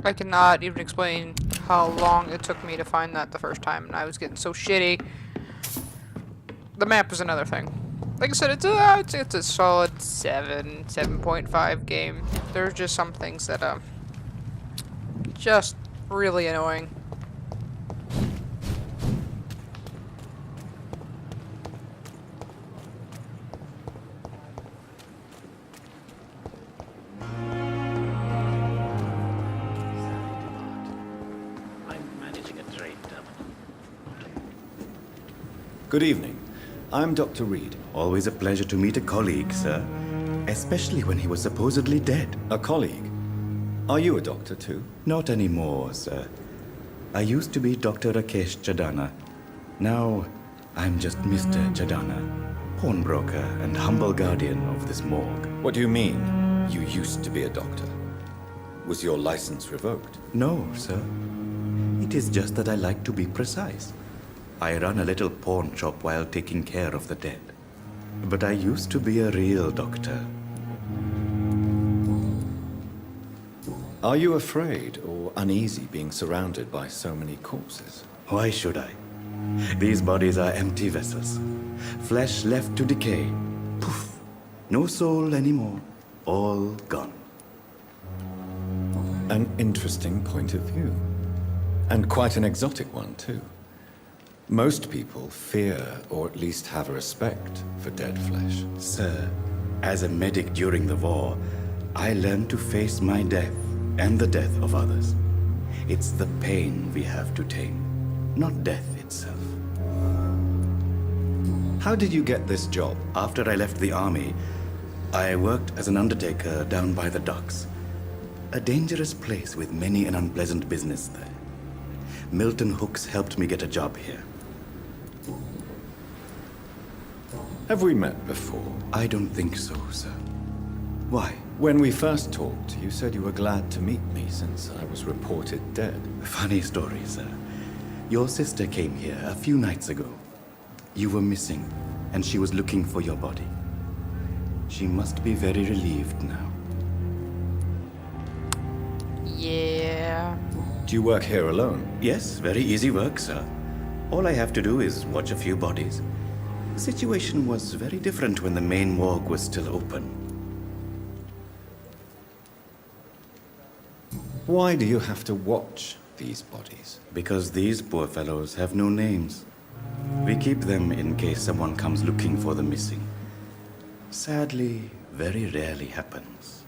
I cannot even explain how long it took me to find that the first time, and I was getting so shitty. The map is another thing. Like I said, it's a solid 7.5 game. There's just some things that just really annoying. Good evening. I'm Dr. Reed. Always a pleasure to meet a colleague, sir. Especially when he was supposedly dead. A colleague? Are you a doctor too? Not anymore, sir. I used to be Dr. Rakesh Chadana. Now, I'm just Mr. Chadana, pawnbroker and humble guardian of this morgue. What do you mean, you used to be a doctor? Was your license revoked? No, sir. It is just that I like to be precise. I run a little pawn shop while taking care of the dead. But I used to be a real doctor. Are you afraid or uneasy being surrounded by so many corpses? Why should I? These bodies are empty vessels. Flesh left to decay. Poof. No soul anymore. All gone. An interesting point of view. And quite an exotic one, too. Most people fear, or at least have a respect, for dead flesh. Sir, as a medic during the war, I learned to face my death and the death of others. It's the pain we have to tame, not death itself. How did you get this job? After I left the army, I worked as an undertaker down by the docks. A dangerous place with many an unpleasant business there. Milton Hooks helped me get a job here. Have we met before? I don't think so, sir. Why? When we first talked, you said you were glad to meet me since I was reported dead. Funny story, sir. Your sister came here a few nights ago. You were missing, and she was looking for your body. She must be very relieved now. Yeah. Do you work here alone? Yes, very easy work, sir. All I have to do is watch a few bodies. The situation was very different when the main morgue was still open. Why do you have to watch these bodies? Because these poor fellows have no names. We keep them in case someone comes looking for the missing. Sadly, very rarely happens.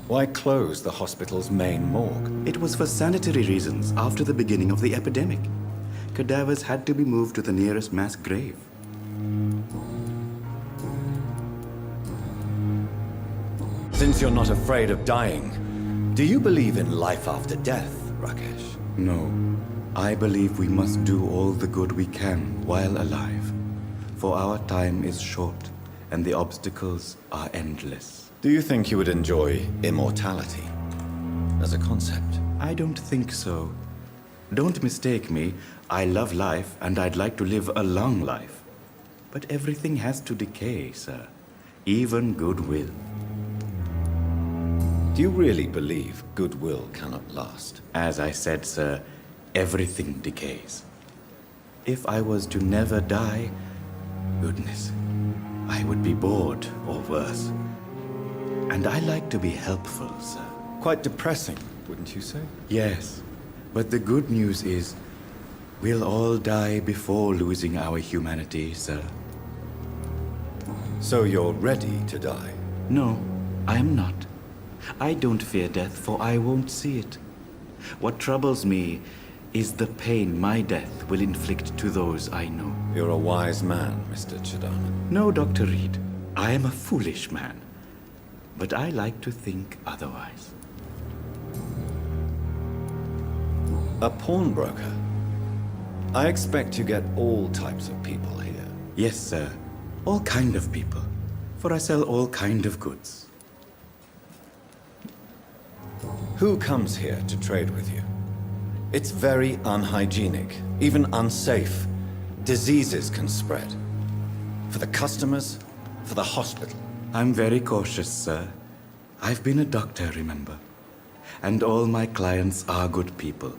Why close the hospital's main morgue? It was for sanitary reasons after the beginning of the epidemic. Cadavers had to be moved to the nearest mass grave. Since you're not afraid of dying, do you believe in life after death, Rakesh? No. I believe we must do all the good we can while alive. For our time is short, and the obstacles are endless. Do you think you would enjoy immortality as a concept? I don't think so. Don't mistake me. I love life, and I'd like to live a long life. But everything has to decay, sir. Even goodwill. Do you really believe goodwill cannot last? As I said, sir, everything decays. If I was to never die, goodness, I would be bored or worse. And I like to be helpful, sir. Quite depressing, wouldn't you say? Yes, but the good news is we'll all die before losing our humanity, sir. So you're ready to die? No, I am not. I don't fear death, for I won't see it. What troubles me is the pain my death will inflict to those I know. You're a wise man, Mr. Chadana. No, Dr. Reed. I am a foolish man. But I like to think otherwise. A pawnbroker? I expect you get all types of people here. Yes, sir. All kind of people. For I sell all kind of goods. Who comes here to trade with you? It's very unhygienic, even unsafe. Diseases can spread. For the customers, for the hospital. I'm very cautious, sir. I've been a doctor, remember. and all my clients are good people.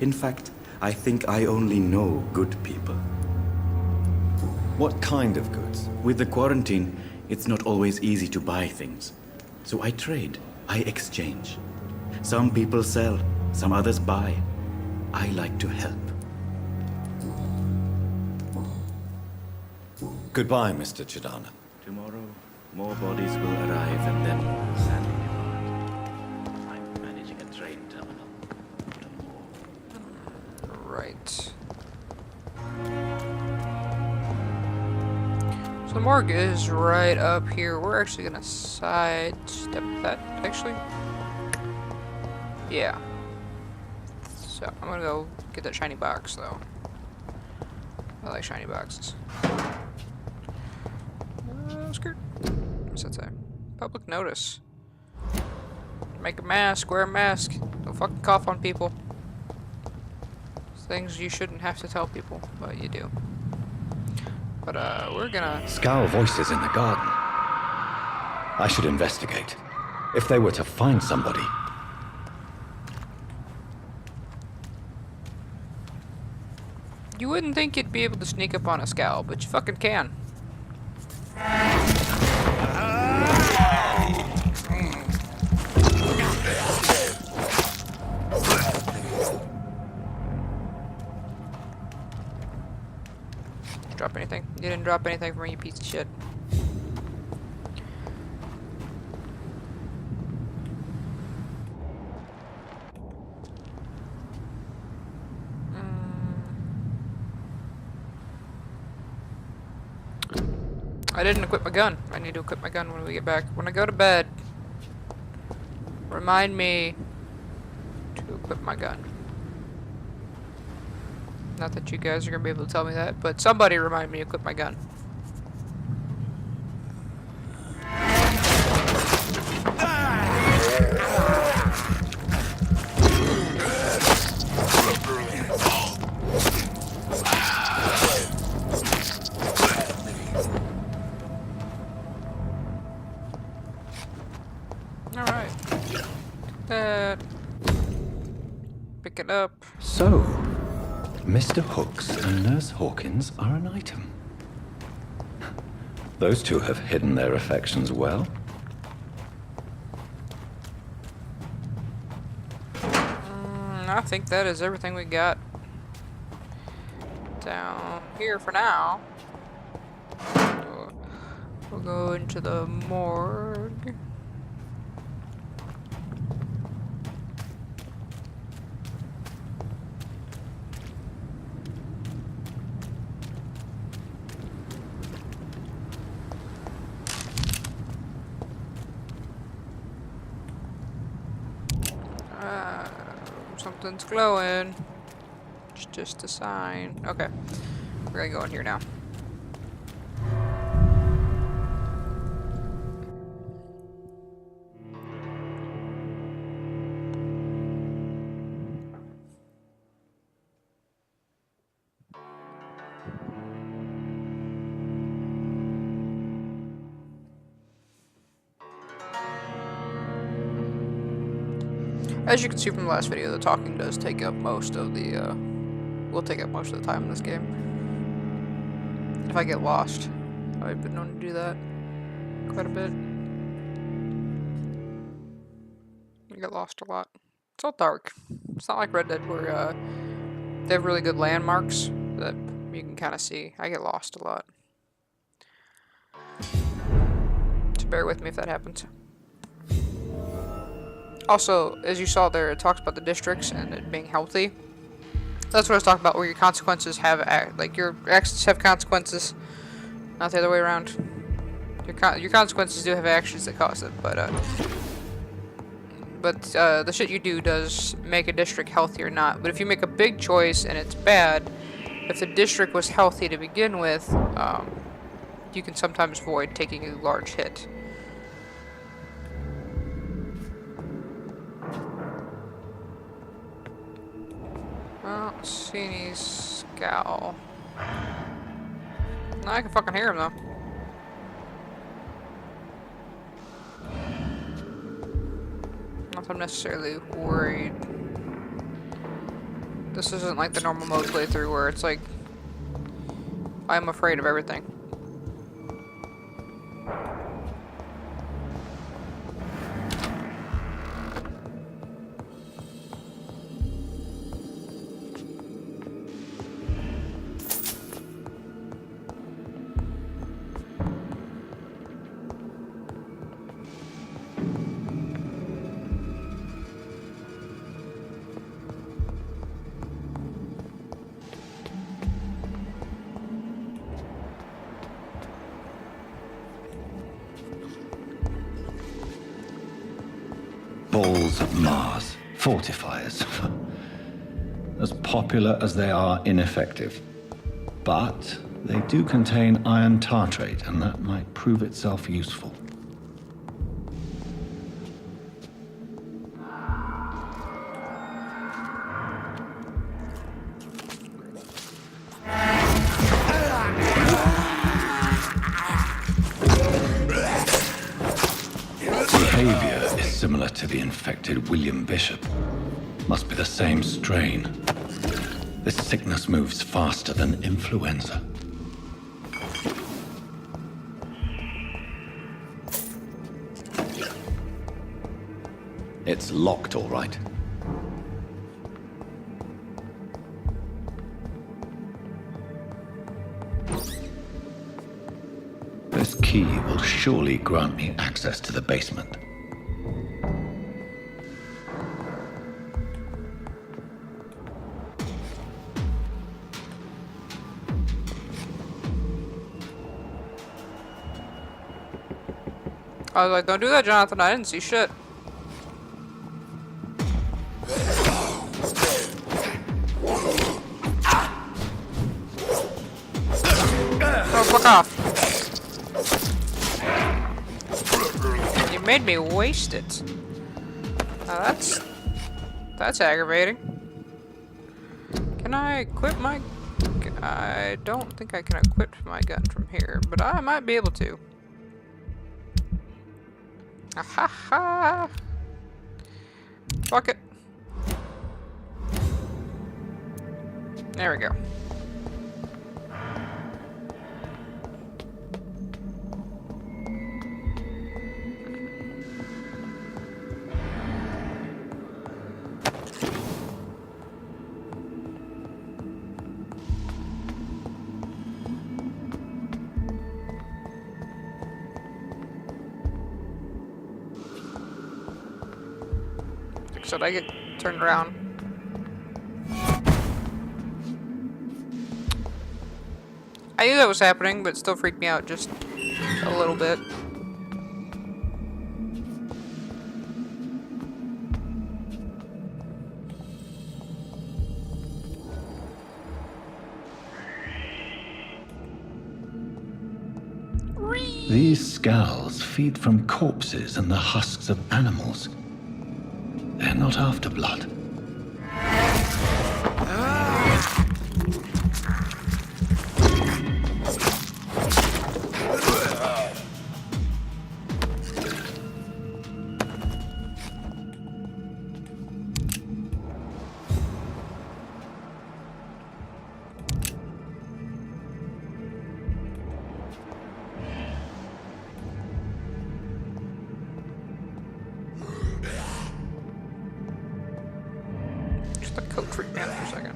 In fact, I think I only know good people. What kind of goods? With the quarantine, it's not always easy to buy things. So I trade, I exchange. Some people sell, some others buy. I like to help. Goodbye, Mr. Chidana. Tomorrow, more bodies will arrive and then sadly depart. I'm managing a train terminal. Right. So the morgue is right up here. We're actually gonna sidestep that, actually. Yeah. So I'm gonna go get that shiny box, though. I like shiny boxes. Skirt. What's that say? Public notice. Make a mask, wear a mask. Don't fucking cough on people. Things you shouldn't have to tell people, but you do. But we're gonna... Scowl voices in the garden. I should investigate. If they were to find somebody. You wouldn't think you'd be able to sneak up on a scowl, but you fucking can. Drop anything? You didn't drop anything for me, you piece of shit. I didn't equip my gun. I need to equip my gun when we get back. When I go to bed, remind me to equip my gun. Not that you guys are going to be able to tell me that, but somebody remind me to equip my gun. Alright. Pick it up. So, Mr. Hooks and Nurse Hawkins are an item. Those two have hidden their affections well. I think that is everything we got down here for now. We'll go into the morgue. Something's glowing. It's just a sign. Okay. We're gonna go in here now. As you can see from the last video, the talking does take up most of the, will take up most of the time in this game. If I get lost, I've been known to do that quite a bit. I get lost a lot. It's all dark. It's not like Red Dead where, they have really good landmarks that you can kind of see. I get lost a lot. So bear with me if that happens. Also, as you saw there, it talks about the districts and it being healthy. That's what I was talking about, where your consequences have, like, your actions have consequences, not the other way around. Your consequences do have actions that cause it, but the shit you do does make a district healthy or not. But if you make a big choice and it's bad, if the district was healthy to begin with, you can sometimes avoid taking a large hit. I don't see any scowl. No, I can fucking hear him though. Not that I'm necessarily worried. This isn't like the normal mode playthrough where it's like I'm afraid of everything. Balls of Mars. Fortifiers. As popular as they are ineffective. But they do contain iron tartrate, and that might prove itself useful. Behavior is similar to the infected William Bishop. Must be the same strain. This sickness moves faster than influenza. It's locked, all right. This key will surely grant me access to the basement. I was like, don't do that, Jonathan. I didn't see shit. Oh, fuck off. You made me waste it. Now that's aggravating. Can I equip my... I don't think I can equip my gun from here, but I might be able to. Ha ha! Fuck it. There we go. Should I get turned around? I knew that was happening, but it still freaked me out just a little bit. These scowls feed from corpses and the husks of animals. They're not after blood. The coat treatment for a second.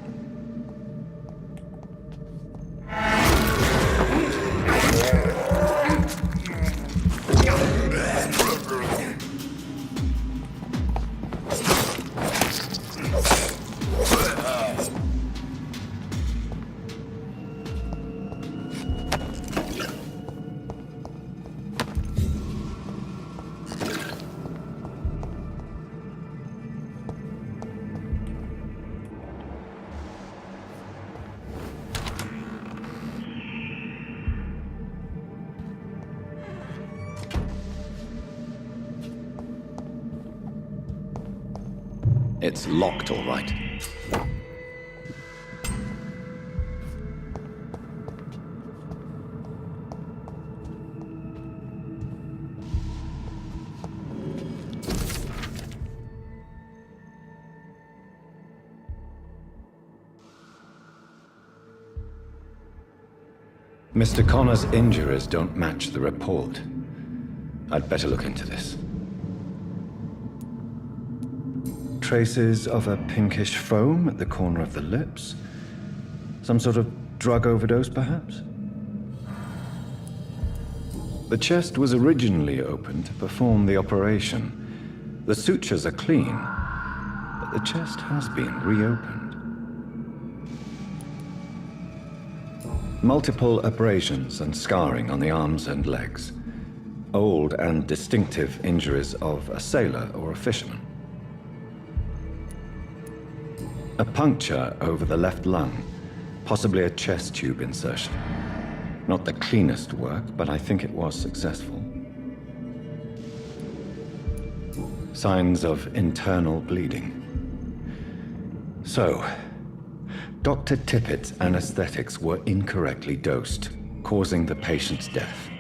It's locked, all right. Mr. Connor's injuries don't match the report. I'd better look into this. Traces of a pinkish foam at the corner of the lips. Some sort of drug overdose, perhaps? The chest was originally opened to perform the operation. The sutures are clean, but the chest has been reopened. Multiple abrasions and scarring on the arms and legs. Old and distinctive injuries of a sailor or a fisherman. A puncture over the left lung, possibly a chest tube insertion. Not the cleanest work, but I think it was successful. Signs of internal bleeding. So, Dr. Tippett's anesthetics were incorrectly dosed, causing the patient's death.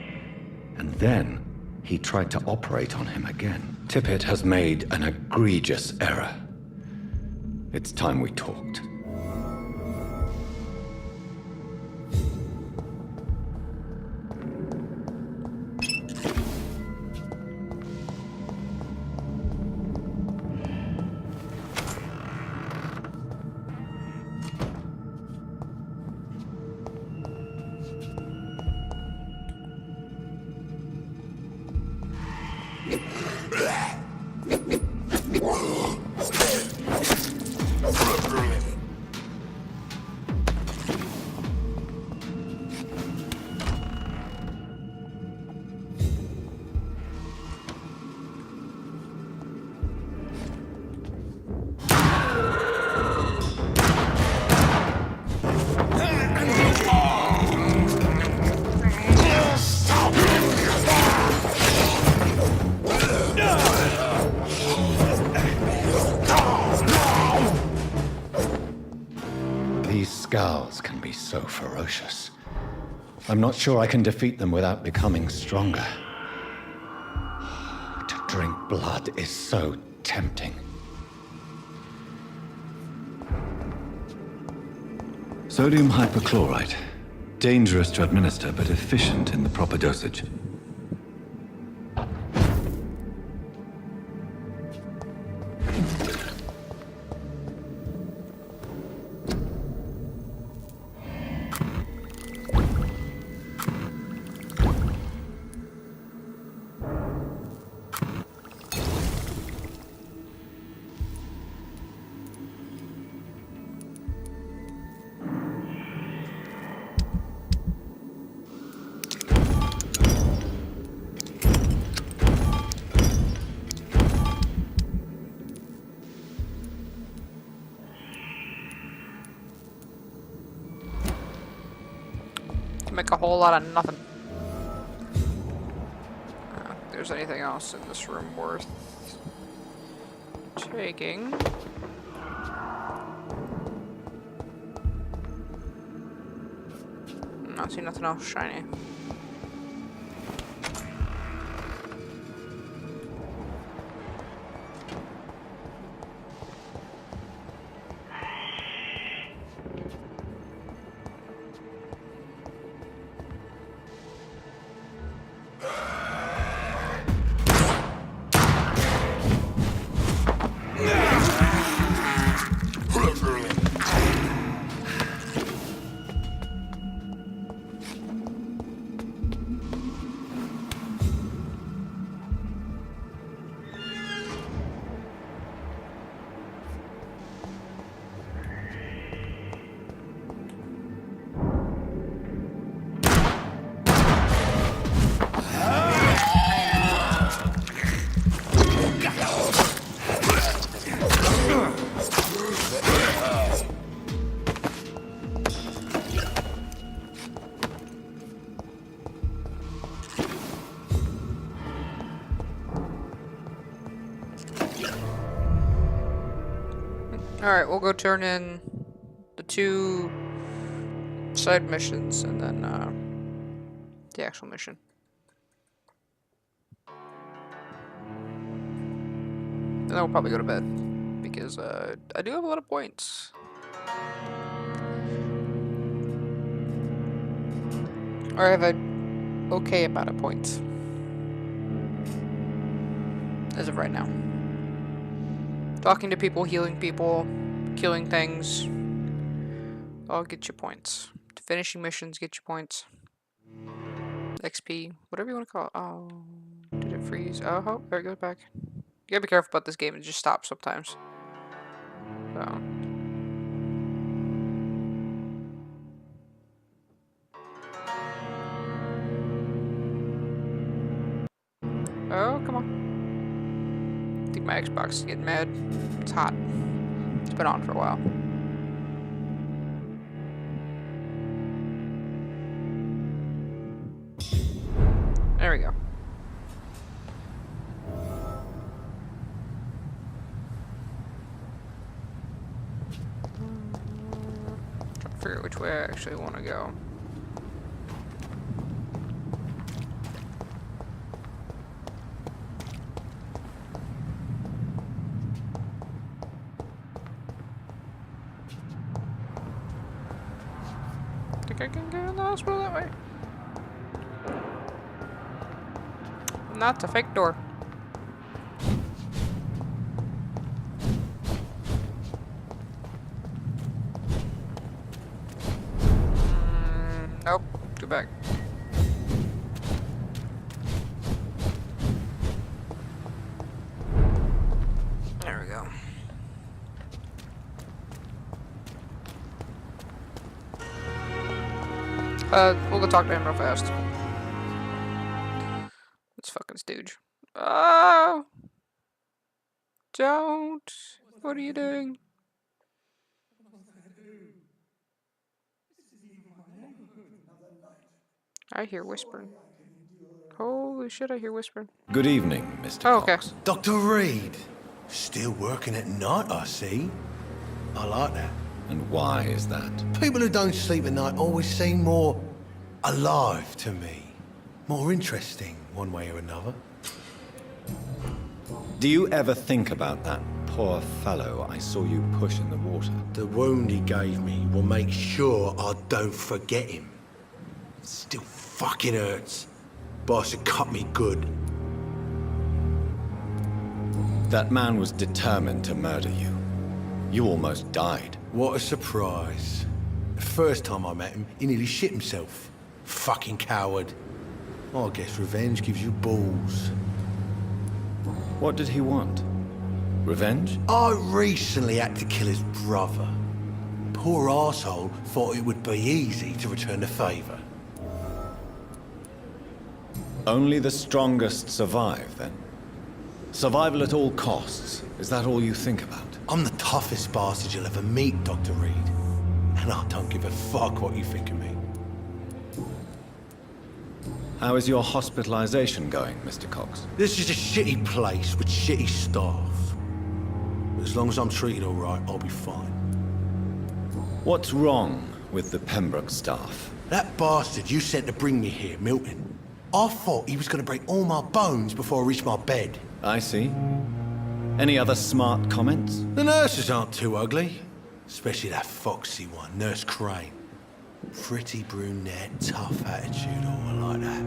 And then, he tried to operate on him again. Tippett has made an egregious error. It's time we talked. Scowls can be so ferocious. I'm not sure I can defeat them without becoming stronger. To drink blood is so tempting. Sodium hypochlorite. Dangerous to administer, but efficient in the proper dosage. Make a whole lot of nothing. If there's anything else in this room worth taking. Not see nothing else shiny. Alright, we'll go turn in the 2 side missions and then the actual mission. And then we'll probably go to bed because I do have a lot of points. Or I have a okay amount of points. As of right now. Talking to people, healing people, killing things. All get you points. Finishing missions get you points. XP, whatever you want to call it. Oh, did it freeze? Oh, there it goes back. You gotta be careful about this game, it just stops sometimes. So. Oh, come on. I think my Xbox is getting mad. It's hot. It's been on for a while. There we go. Trying to figure out which way I actually want to go. I can go in the hospital that way. Not a fake door. Nope. Go back. There we go. We'll go talk to him real fast. This fucking stooge. Oh! Don't! What are you doing? I hear whispering. Holy shit, I hear whispering. Good evening, Mr. Oh, okay. Cox. Dr. Reed, still working at night, I see. I like that. And why is that? People who don't sleep at night always seem more alive to me. More interesting, one way or another. Do you ever think about that poor fellow I saw you push in the water? The wound he gave me will make sure I don't forget him. It still fucking hurts. Boss had cut me good. That man was determined to murder you. You almost died. What a surprise. The first time I met him, he nearly shit himself. Fucking coward. I guess revenge gives you balls. What did he want? Revenge? I recently had to kill his brother. Poor arsehole thought it would be easy to return the favor. Only the strongest survive, then? Survival at all costs. Is that all you think about? I'm the toughest bastard you'll ever meet, Dr. Reed. And I don't give a fuck what you think of me. How is your hospitalization going, Mr. Cox? This is a shitty place with shitty staff. But as long as I'm treated all right, I'll be fine. What's wrong with the Pembroke staff? That bastard you sent to bring me here, Milton, I thought he was going to break all my bones before I reached my bed. I see. Any other smart comments? The nurses aren't too ugly. Especially that foxy one, Nurse Crane. Pretty brunette, tough attitude, all like that.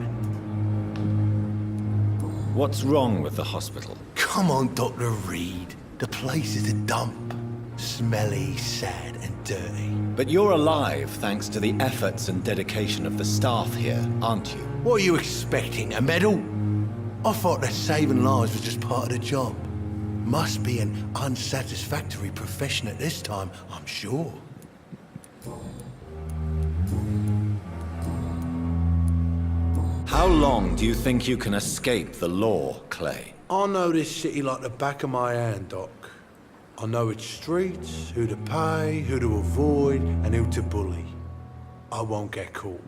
What's wrong with the hospital? Come on, Dr. Reed. The place is a dump. Smelly, sad, and dirty. But you're alive thanks to the efforts and dedication of the staff here, aren't you? What are you expecting, a medal? I thought that saving lives was just part of the job. Must be an unsatisfactory profession at this time, I'm sure. How long do you think you can escape the law, Clay? I know this city like the back of my hand, Doc. I know its streets, who to pay, who to avoid, and who to bully. I won't get caught.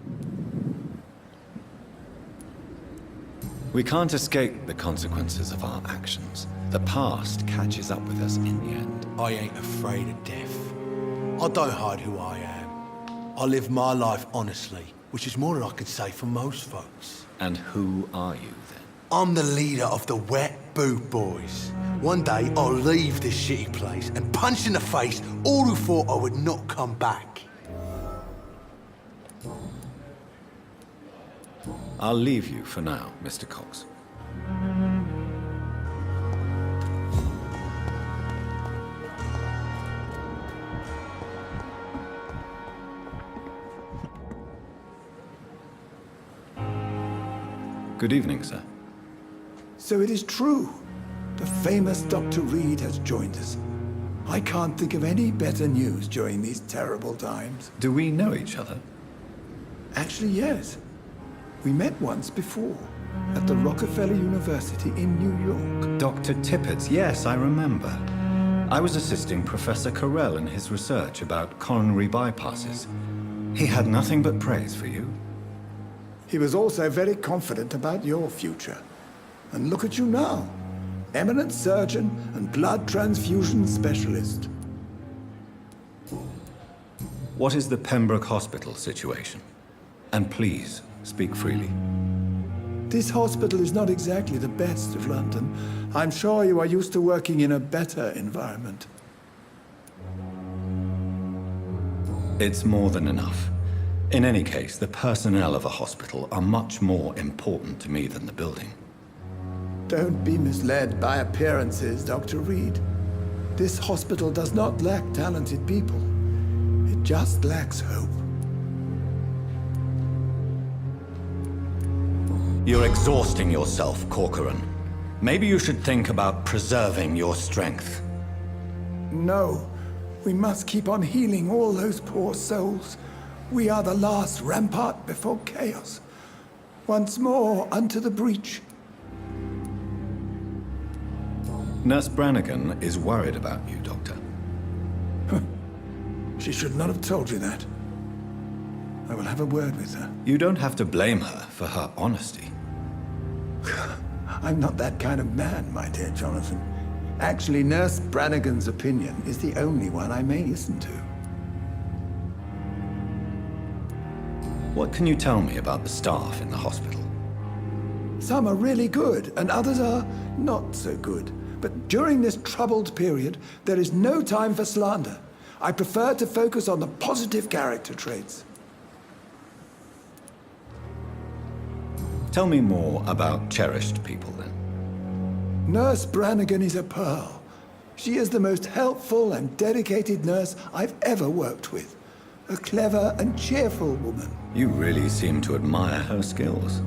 We can't escape the consequences of our actions. The past catches up with us in the end. I ain't afraid of death. I don't hide who I am. I live my life honestly, which is more than I can say for most folks. And who are you, then? I'm the leader of the Wet Boot Boys. One day, I'll leave this shitty place and punch in the face all who thought I would not come back. I'll leave you for now, Mr. Cox. Good evening, sir. So it is true. The famous Dr. Reed has joined us. I can't think of any better news during these terrible times. Do we know each other? Actually, yes. We met once before, at the Rockefeller University in New York. Dr. Tippett, yes, I remember. I was assisting Professor Carell in his research about coronary bypasses. He had nothing but praise for you. He was also very confident about your future. And look at you now. Eminent surgeon and blood transfusion specialist. What is the Pembroke Hospital situation? And please, speak freely. This hospital is not exactly the best of London. I'm sure you are used to working in a better environment. It's more than enough. In any case, the personnel of a hospital are much more important to me than the building. Don't be misled by appearances, Dr. Reed. This hospital does not lack talented people. It just lacks hope. You're exhausting yourself, Corcoran. Maybe you should think about preserving your strength. No, we must keep on healing all those poor souls. We are the last rampart before chaos. Once more, unto the breach. Nurse Brannigan is worried about you, Doctor. She should not have told you that. I will have a word with her. You don't have to blame her for her honesty. I'm not that kind of man, my dear Jonathan. Actually, Nurse Brannigan's opinion is the only one I may listen to. What can you tell me about the staff in the hospital? Some are really good, and others are not so good. But during this troubled period, there is no time for slander. I prefer to focus on the positive character traits. Tell me more about cherished people, then. Nurse Brannigan is a pearl. She is the most helpful and dedicated nurse I've ever worked with. A clever and cheerful woman. You really seem to admire her skills.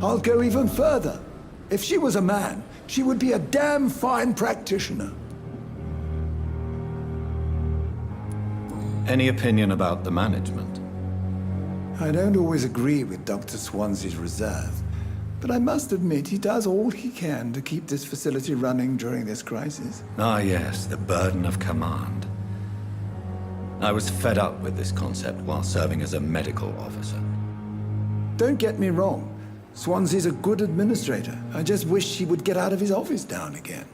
I'll go even further. If she was a man, she would be a damn fine practitioner. Any opinion about the management? I don't always agree with Dr. Swansea's reserve, but I must admit he does all he can to keep this facility running during this crisis. Ah, yes, the burden of command. I was fed up with this concept while serving as a medical officer. Don't get me wrong. Swansea's a good administrator. I just wish he would get out of his office now and again.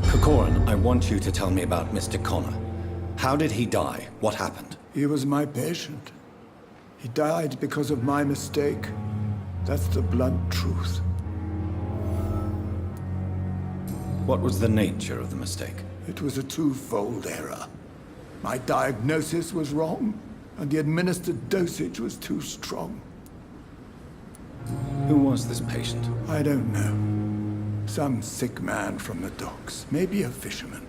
Corcoran, I want you to tell me about Mr. Connor. How did he die? What happened? He was my patient. He died because of my mistake. That's the blunt truth. What was the nature of the mistake? It was a twofold error. My diagnosis was wrong, and the administered dosage was too strong. Who was this patient? I don't know. Some sick man from the docks, maybe a fisherman.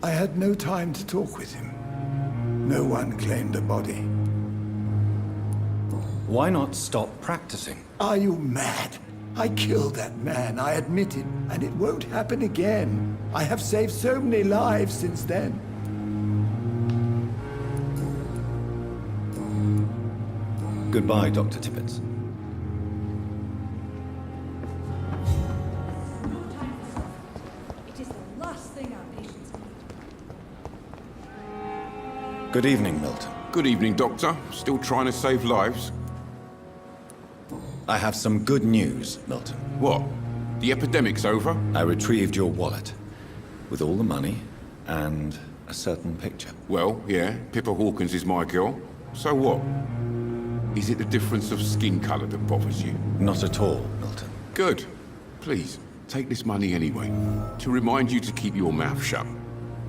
I had no time to talk with him. No one claimed a body. Why not stop practicing? Are you mad? I killed that man, I admit it, and it won't happen again. I have saved so many lives since then. Goodbye, Dr. Tippett. It is the last thing our patients need. Good evening, Milton. Good evening, Doctor. Still trying to save lives? I have some good news, Milton. What? The epidemic's over? I retrieved your wallet with all the money and a certain picture. Well, yeah, Pippa Hawkins is my girl. So what? Is it the difference of skin colour that bothers you? Not at all, Milton. Good. Please, take this money anyway, to remind you to keep your mouth shut.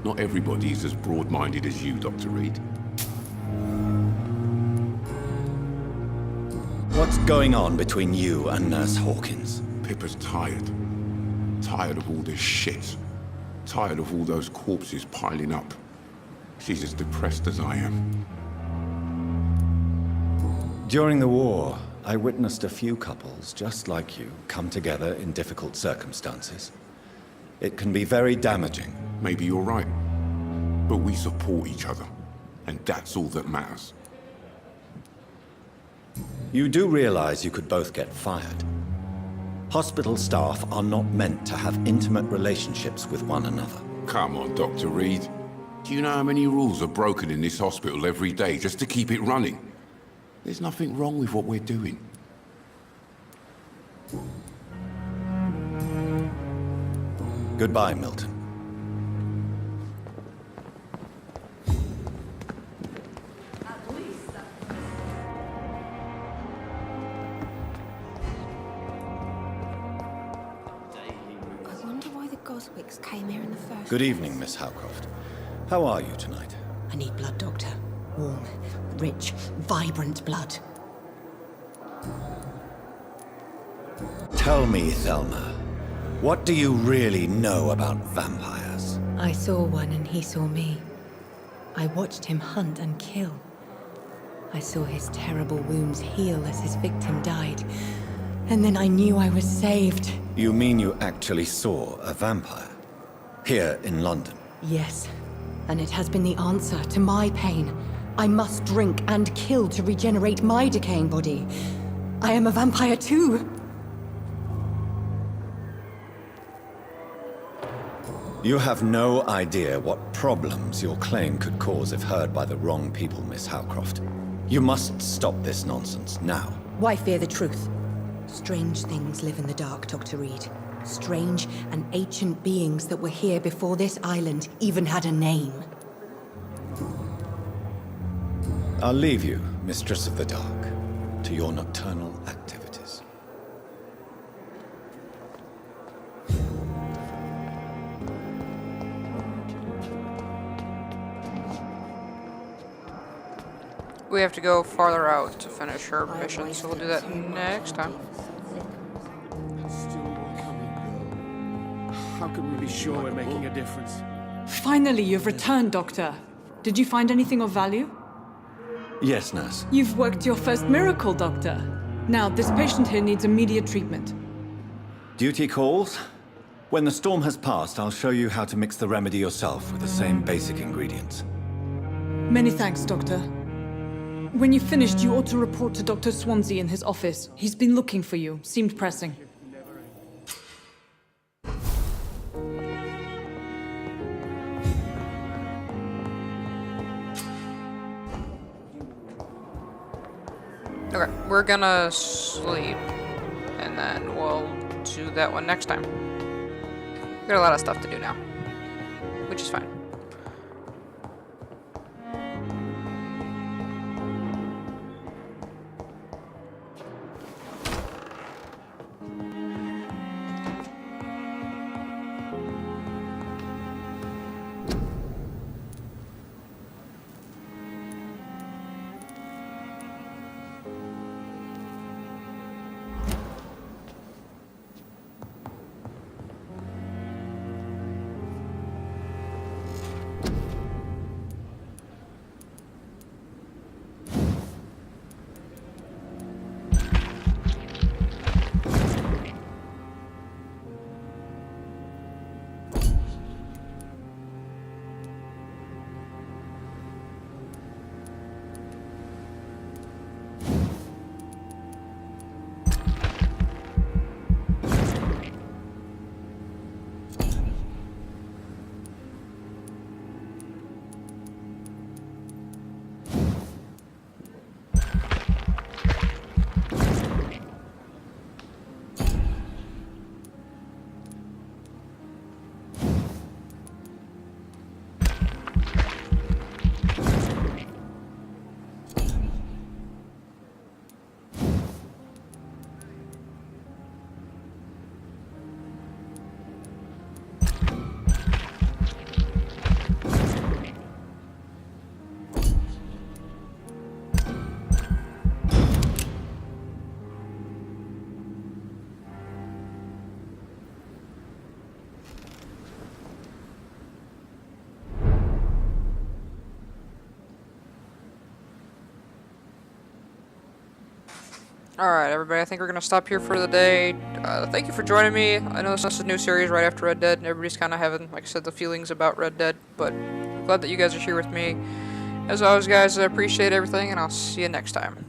Not everybody's as broad-minded as you, Dr. Reed. What's going on between you and Nurse Hawkins? Pippa's tired. Tired of all this shit. Tired of all those corpses piling up. She's as depressed as I am. During the war, I witnessed a few couples just like you come together in difficult circumstances. It can be very damaging. Maybe you're right. But we support each other. And that's all that matters. You do realize you could both get fired. Hospital staff are not meant to have intimate relationships with one another. Come on, Dr. Reed. Do you know how many rules are broken in this hospital every day just to keep it running? There's nothing wrong with what we're doing. Goodbye, Milton. I wonder why the Goswicks came here in the first Good place. evening, Miss Howcroft. How are you tonight? I need blood, Doctor. Warm, rich, vibrant blood. Tell me, Thelma, what do you really know about vampires? I saw one and he saw me. I watched him hunt and kill. I saw his terrible wounds heal as his victim died. And then I knew I was saved. You mean you actually saw a vampire? Here in London? Yes, and it has been the answer to my pain. I must drink and kill to regenerate my decaying body. I am a vampire too. You have no idea what problems your claim could cause if heard by the wrong people, Miss Howcroft. You must stop this nonsense now. Why fear the truth? Strange things live in the dark, Dr. Reed. Strange and ancient beings that were here before this island even had a name. I'll leave you, Mistress of the Dark, to your nocturnal activities. We have to go farther out to finish her mission, so we'll do that next time. Still not coming, Bill. How can we be sure we're making a difference? Finally, you've returned, Doctor. Did you find anything of value? Yes, nurse. You've worked your first miracle, Doctor. Now, this patient here needs immediate treatment. Duty calls. When the storm has passed, I'll show you how to mix the remedy yourself with the same basic ingredients. Many thanks, Doctor. When you've finished, you ought to report to Dr. Swansea in his office. He's been looking for you. Seemed pressing. Okay, we're gonna sleep, and then we'll do that one next time. We got a lot of stuff to do now, which is fine. Alright, everybody, I think we're gonna stop here for the day. Thank you for joining me. I know this is a new series right after Red Dead, and everybody's kind of having, like I said, the feelings about Red Dead, but I'm glad that you guys are here with me. As always, guys, I appreciate everything, and I'll see you next time.